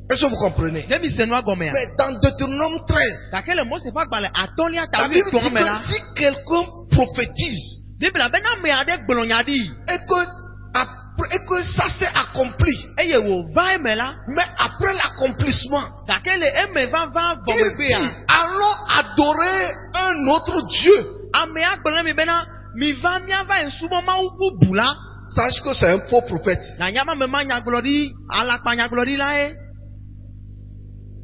Est-ce que vous comprenez? Ne mi se nua gɔmea. Mais dans Deutéronome 13, Gake le Mose ƒe agbalẽ atɔ̃lia ta la Bible dit wuietɔ̃ me la. que si quelqu'un prophétise Biblia bena ame aɖe gblɔ nya ɖi. et que ça s'est accompli, Eye wòva eme la. mais après l'accomplissement, Gake le eme vava il dit vɔgbea. allons adorer un autre Dieu. Amea gblɔ na mi bena mi va miava nsubɔ Mawu bubu la. Sache que c'est un faux prophète. Na nyama me ma nyagblɔɖi alakpa nyagblɔɖi la ye.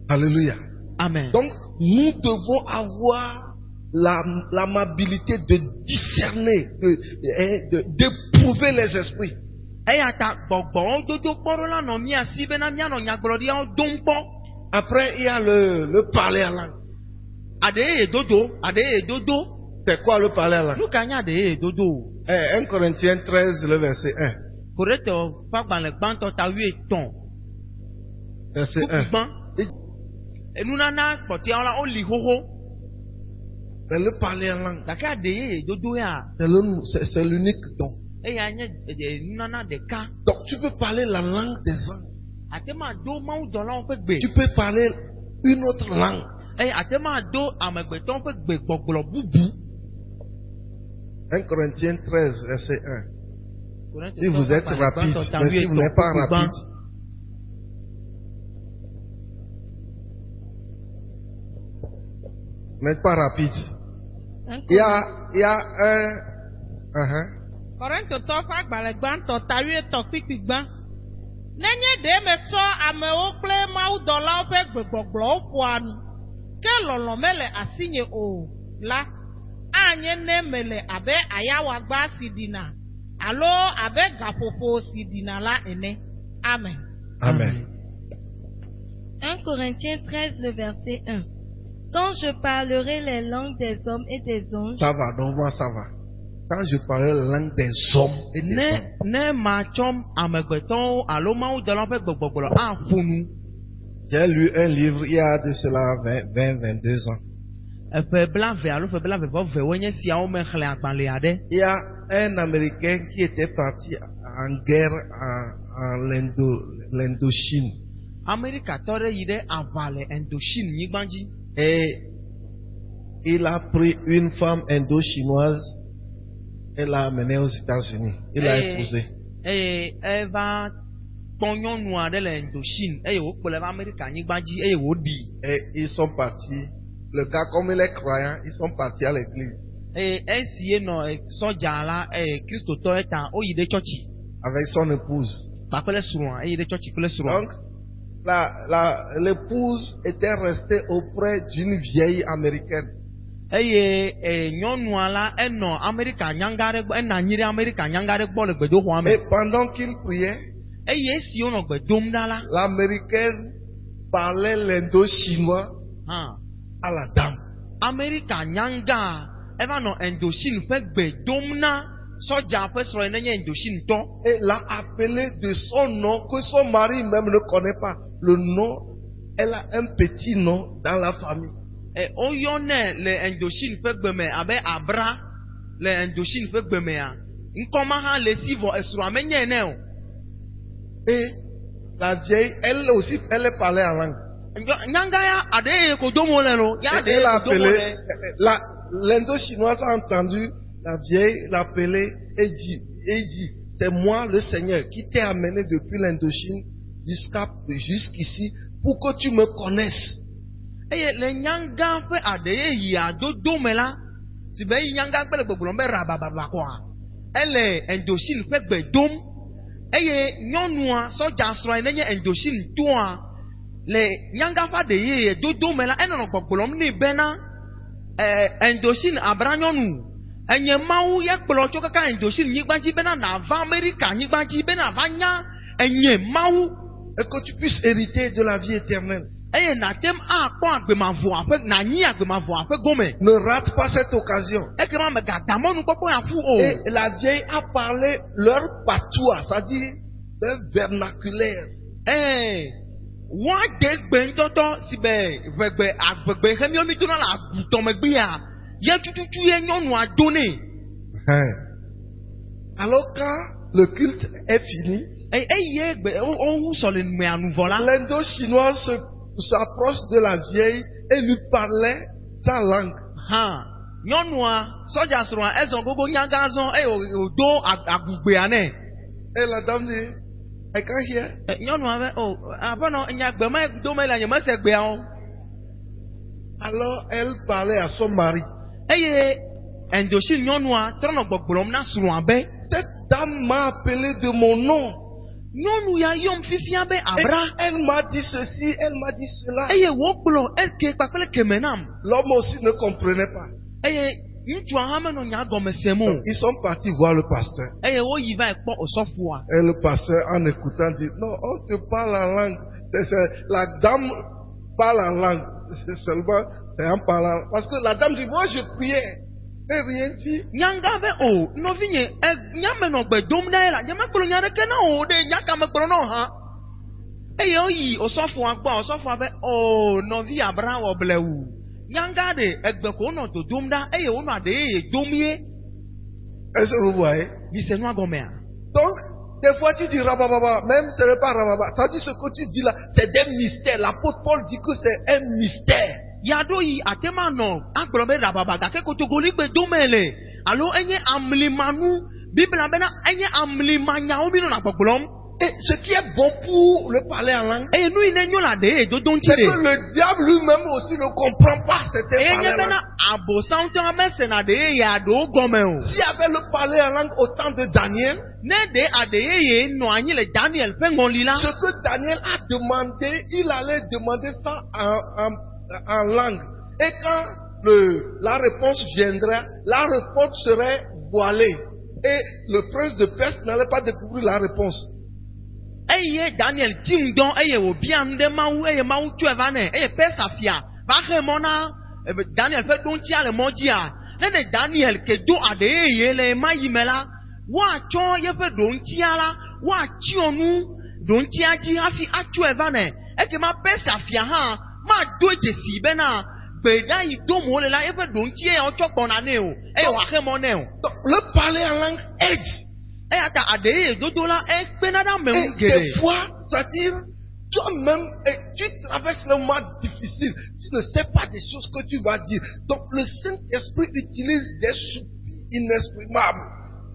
Alléluia. Amen. Donc, nous devons avoir l'amabilité de discerner, d'éprouver les esprits. Eya ta gbɔgbɔwo dodo kpɔɖo la nɔ mia si bena mianɔ nyagblɔɖiawo dom kpɔ. Après, il y a le parler en langue. Aɖe ye dodo, aɖe ye dodo. C'est quoi le parler en langue? Nu ka nya aɖe ye dodo. 1 Corinthiens 13, le verset 1. Korinto ƒe agbalẽ gbãtɔ ta 13. Verset 1. Gbã. Enunana kpɔtɔeawo la woli xoxo. Mais le parler en langue, Gake aɖe ye dodo ya. c'est l'unique don. Eya nye nunana ɖeka. Donc, tu peux parler la langue des anges. Ate ma do mawudɔlawo ƒe gbe. Tu peux parler une autre langue. Eye ate ma do amegbetɔwo ƒe gbe gbɔgblɔ bubu. 1 Corinthiens 13, verset 1. Korinto Si vous êtes rapide, mais si vous n'êtes pas rapide, n'êtes pas rapide. Il y a un. Korintotɔ ƒe agbalẽ gbãtɔ ta 13 kpikpi gbã. Nenye ɖe metsɔ amewo kple mawudɔlawo ƒe gbegbɔgblɔwo ƒoa nu, ke lɔlɔ̃ mele asinye o la, anye ne mele abe ayawagba si ɖina alo abe gaƒoƒo si ɖina la ene. Amen. Amen. 1 Corinthiens 13, le verset 1. Quand je parlerai les langues des hommes et des anges, Ça va, donc moi ça va. Quand je parle la langue des hommes et des anges, Ne ma tsɔ amegbetɔwo alo mawudɔlawo ƒe gbegbɔgblɔ aƒo nu. j'ai lu un livre il y a de cela 22 ans. Eƒe blave alo ƒe blave vɔ vewoe nye siawo me xlẽ agbalẽ aɖe. Il y a un Américain qui était parti en guerre en l'Indochine. Amerikatɔ ɖe yi ɖe aʋa le Indochine nyigba dzi. Et il a pris une femme indo-chinoise et l'a amenée aux États-Unis. Il l'a épousée. Eye eva kpɔ nyɔnu aɖe le Indochine eye wòkplɔe va Amerika nyigba dzi eye wòɖi. Et ils sont partis. Le gars, comme il est croyant, ils sont partis à l'église. Eye esi nɔ sɔdza la kristotɔ ta woyi ɖe tsɔtsi. Avec son épouse. Kpakple srɔ̃a eye ɖe tsɔtsi kple srɔ̃a. Donc, l'épouse était restée auprès d'une vieille américaine. Eye nyɔnua la enɔ Amerika nyanga aɖe gbɔ, enɔ anyi ɖe Amerika nyanga aɖe gbɔ le gbedoxɔa me. Et pendant qu'il priait, Eye esi wonɔ gbe dom ɖa la. l'américaine parlait l'indo-chinois à la dame. Amerika nyanga eva nɔ Indochine ƒe gbe dom na sɔdza ƒe srɔ̃ yi nenye Indochine tɔ. Et l'a appelé de son nom que son mari même ne connaît pas. Le nom, elle a un petit nom dans la famille. Oyɔnɛ le Indochine ƒe gbe me abe Abra le Indochine ƒe gbe mea. Ŋkɔma hã le si vɔ esrɔ̃a menye ene o. Et la vieille, elle aussi, elle parlait en langue. Nyanga ya aɖe ye ko dom wole no. Ya Et elle a appelé, l'indo-chinoise a entendu la vieille l'appeler et dit, c'est moi le Seigneur qui t'ai amené depuis l'Indochine jusqu'ici pour que tu me connaisses. Eye le nyanga ƒe aɖe ye yia dodo me la, si be yi nyanga gbe le gbɔgblɔm be rabababa kɔa. ele Indochine ƒe gbedom eye nyɔnua sɔdza srɔ̃ nenye Indochine toa le nyagaƒa de ye dodo me la enɔ gbɔgblɔm nɛ bena Indochine abra nyɔnu enye Mawu ye kplɔ tso kaka Indochine nyigba dzi bena nava Amerika nyigba dzi bena va nya enye Mawu et que tu puisses hériter de la vie éternelle. eye natem akpɔ agbemavɔa ƒe nanyi agbemavɔa ƒe gome. Ne rate pas cette occasion. Ekema me gadamɔnu kpɔkpɔ yafu o. Et la vieille a parlé leur patois, c'est-à-dire leur vernaculaire. Wa de gbentɔtɔ si be vegbe agbegbe xemiɔmi dona le agutɔmegbea ye tututu ye nyɔnua donne. Alors quand le culte est fini, eye gbe owu sɔlemea nuvɔ la. l'Indo-chinois s'approche de la vieille et lui parlait sa langue. Nyɔnua sɔdza srɔ̃a ezɔ gogo nyaga zɔ eye wòdo agugbea nɛ. Et la dame dit, I can't hear. Nyɔnua be aƒenɔ nyagbe ma do me le nye mese gbea o. Alors elle parlait à son mari. Eye Indochine nyɔnua trɔnɔ gbɔgblɔm na srɔ̃a be. Cette dame m'a appelé de mon nom. Nyɔnu ya yɔm fifia be abra. Elle m'a dit ceci, elle m'a dit cela. Eye wògblɔ eke kpakple keme nam. L'homme aussi ne comprenait pas. Eye ŋutsua hã menɔ nya gɔme sem o. Ils sont partis voir le pasteur. Eye woyi va ekpɔ osɔfoa. Et le pasteur en écoutant dit, non, on te parle en langue. La dame parle en langue. Seulement, c'est en parlant. Parce que la dame dit, moi je priais. Et rien dit. Nyanga be o, novinye, nyamenɔ gbe dom na ye la, nyamekplɔ nya ɖeke na o de nyakamekplɔ na o hã. Eye woyi osɔfoa gbɔ, osɔfoa be o nɔvi abra wɔ blewu. Nyanga de egbe ko wonɔ dodom ɖa eye wonɔ aɖe ye dom ye. Est-ce que vous voyez? Mise nua gɔmea. Donc, des fois tu dis rabababa, même ce n'est pas rababa. Ça dit ce que tu dis là, c'est des mystères. L'apôtre Paul dit que c'est un mystère. Yado yi atema no agblɔ be rababa gake kotokoli gbe dome le alo enye amlimanu Biblia bena enye amlimanyawo mi nɔna gbɔgblɔm. Et ce qui est bon pour le parler en langue, eye nu yi ne nyo la de dodo ŋuti c'est de. que le diable lui-même aussi ne comprend pas certains Eye nye parler en bena langue. abosantɔ mesena de ye aɖewo gɔme o. S'il y avait le parler en langue au temps de Daniel, Ne de aɖe ye nɔ anyi le Daniel ƒe ŋɔli la. ce que Daniel a demandé, il allait demander ça en langue. Et quand la réponse viendrait, la réponse serait voilée. Et le prince de Perse n'allait pas découvrir la réponse. Eye Daniel ti ŋdɔ eye wòbia nu ɖe Mawu eye Mawu tsɔe va nɛ eye Persia fia va xe mɔ na Daniel ƒe ɖoŋtia le mɔ dzia. Ne Daniel ke do aɖe eye le ema yi me la, woatsɔ yeƒe ɖoŋtia la, woatsyɔ nu ɖoŋtia dzi hafi atsɔe va nɛ. Ekema Persia fia hã mado dzesi bena gbeda yi dom wòle la yeƒe ɖoŋtie ya wotsɔ gbɔna nɛ o eye wòaxe mɔ nɛ o. Donc, le parler en langue aide. Eya ta aɖe eye dodo la ekpena ɖe ame ŋu Et geɖe. des fois, c'est-à-dire, toi-même, tu traverses le moment difficile. Tu ne sais pas des choses que tu vas dire. Donc, le Saint-Esprit utilise des soupirs inexprimables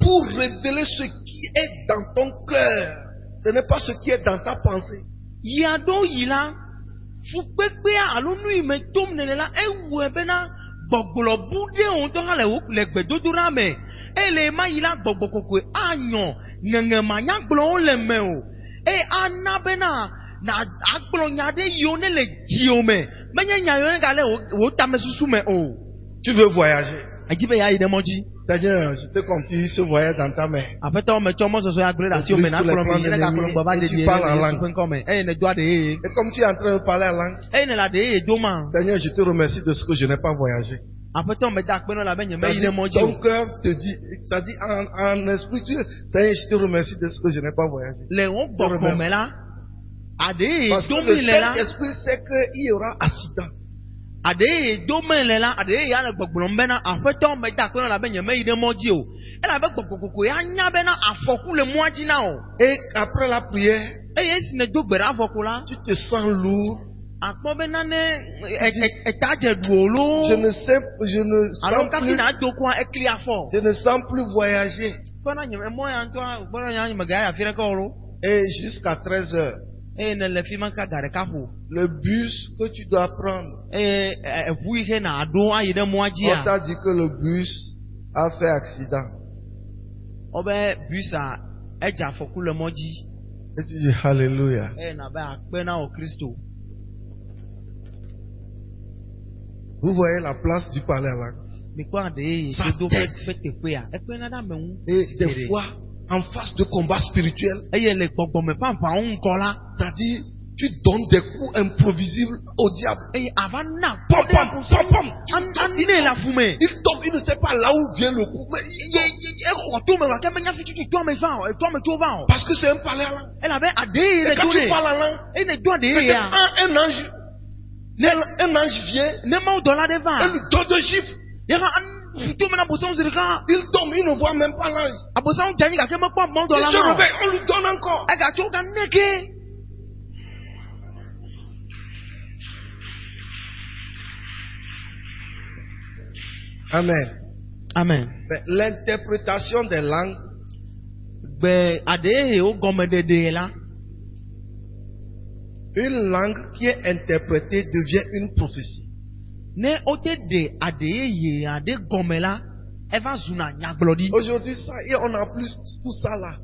pour révéler ce qui est dans ton cœur. Ce n'est pas ce qui est dans ta pensée. Yia ɖo yi la, fukpekpea alo nu yi me tom nene la, ewɔe bena gbɔgblɔ bu ɖe ŋutɔ hã le gbedodoɖa me. Eye le ema yi la gbɔgbɔ kɔkɔe anyɔ ŋeŋema nyagblɔwo le me o. Eye ana bena na agblɔ nya ɖe yiwo ne le dziwo me. Menye nya yiwo ne gale wò tame susu me o. Tu veux voyager. Edzi be ya yi ɖe mɔ dzi. Seigneur, je te confie ce voyage dans ta main. Aƒetɔ metsɔ mɔzɔzɔ ya gblẽ ɖe asi me na kplɔ mi yi ne gakplɔ gbɔ va Et tu dedie parles en le langue. Yesu ƒe ŋkɔme. Eye ne do aɖe eye. Et comme tu es en train de parler en langue, Eye ne le aɖe eye do ma. Seigneur, je te remercie de ce que je n'ai pas voyagé. Aƒetɔ me da akpe la be nye me yi ɖe mɔ dzi Ton o. cœur te dit, ça dit en esprit, Seigneur, je te remercie de ce que je n'ai pas voyagé. Le wo gbɔ kɔme la, aɖe eye Parce que do le mi le la. Saint-Esprit sait qu'il y aura accident. Aɖe eye do me le la, aɖe eye ya le gbɔgblɔm bena aƒetɔ me da akpe la be nye me yi ɖe mɔ dzi o. Elabe gbɔgbɔkoko ya nya bena afɔku le mɔa dzi na o. Et après la prière, Eye esi ne do gbe ɖe afɔku la, tu te sens lourd. akpɔ bena ne eta dze ɖuo lo. Je ne Alo sens kafi plus, na do koa ekli afɔ. je ne sens plus voyager. Fena nye mɔ ya ŋutɔ gbɔdɔ nya me ga ya afi ɖeke o lo. Et jusqu'à 13 heures, Eye ne le fi ma ka ga ɖeka ƒo. le bus que tu dois prendre, Eye eʋu yi ke na ɖo ayi ɖe mɔa on dzia. t'a dit que le bus a fait accident. Obe busa eja foku le moji. Et tu dis Alléluia. Na ba akpena o Christo. Vous voyez la place du palais là. Sa tête. Et des fois, en face de combat spirituel, c'est-à-dire, tu donnes des coups improvisibles au diable. Pom, pom, pom, pom. Il tombe, il ne sait pas là où vient le coup. Mais parce que c'est un palais là. Et quand tu parles en langue, un ange vient et lui donne des gifles. Il tombe, il ne voit même pas l'ange. Il se réveille, on lui donne encore. Amen. Amen. Mais l'interprétation des langues, une langue qui est interprétée devient une prophétie. Aujourd'hui, ça, et on a plus tout ça là.